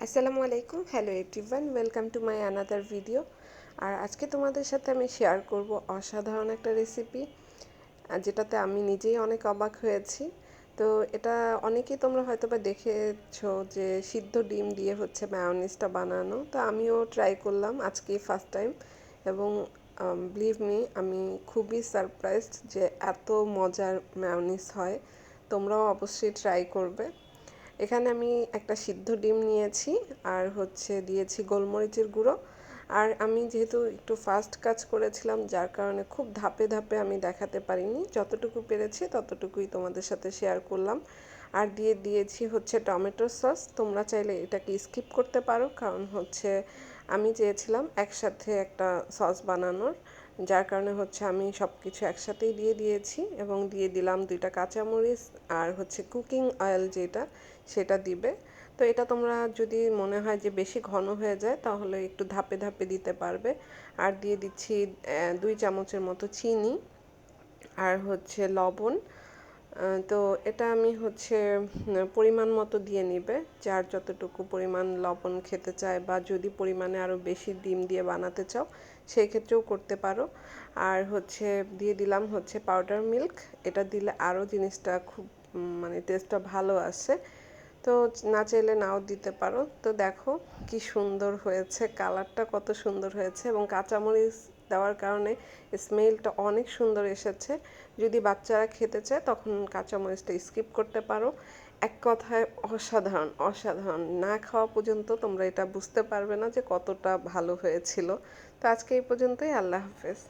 আসসালামু আলাইকুম, hello everyone, welcome to my another video. আর আজকে তোমাদের সাথে আমি শেয়ার করব অসাধারণ একটা রেসিপি, যেটাতে আমি নিজেই অনেক অবাক হয়েছি। তো এটা অনেকেই তোমরা হয়তো বা দেখেছো যে সিদ্ধ ডিম দিয়ে হচ্ছে মায়োনিজটা বানানো। তো আমিও ট্রাই করলাম আজকে ফার্স্ট টাইম, এবং বিলিভ মি আমি খুবই সারপ্রাইজড যে এত মজার মায়োনিজ হয়। তোমরাও অবশ্যই ট্রাই করবে। এখানে আমি একটা সিদ্ধ ডিম নিয়েছি, আর হচ্ছে দিয়েছি গোলমরিচের গুঁড়ো। আর আমি যেহেতু একটু ফাস্ট কাজ করেছিলাম, যার কারণে খুব ধাপে ধাপে আমি দেখাতে পারিনি, যতটুকু পেরেছি ততটুকুই তোমাদের সাথে শেয়ার করলাম। আর দিয়েছি হচ্ছে টমেটো সস। তোমরা চাইলে এটাকে স্কিপ করতে পারো, কারণ হচ্ছে আমি চেয়েছিলাম একসাথে একটা সস বানানোর, যার কারণে হচ্ছে আমি সব কিছু একসাথেই দিয়ে দিয়েছি। এবং দিয়ে দিলাম 2টা কাঁচামরিচ, আর হচ্ছে কুকিং অয়েল যেটা, সেটা দিবে। তো এটা তোমরা যদি মনে হয় যে বেশি ঘন হয়ে যায়, তাহলে একটু ধাপে ধাপে দিতে পারবে। আর দিয়ে দিচ্ছি 2 চামচের মতো চিনি, আর হচ্ছে লবণ। তো এটা আমি হচ্ছে পরিমাণ মতো দিয়ে নিবে, যার যতটুকু পরিমাণ লবণ খেতে চায়, বা যদি পরিমাণে আরও বেশি ডিম দিয়ে বানাতে চাও সেই ক্ষেত্রেও করতে পারো। আর হচ্ছে দিয়ে দিলাম হচ্ছে পাউডার মিল্ক। এটা দিলে আরও জিনিসটা খুব মানে টেস্টটা ভালো আসে। তো না চাইলে নাও দিতে পারো। তো দেখো কি সুন্দর হয়েছে, কালারটা কত সুন্দর হয়েছে, এবং কাঁচামরিচ দেওয়ার কারণে স্মেলটা অনেক সুন্দর এসেছে। যদি বাচ্চারা খেতে চায় তখন কাঁচামরিচটা স্কিপ করতে পারো। এক কথায় অসাধারণ অসাধারণ, না খাওয়া পর্যন্ত তোমরা এটা বুঝতে পারবে না যে কতটা ভালো হয়েছিল। তো আজকে এই পর্যন্তই, আল্লাহ হাফেজ।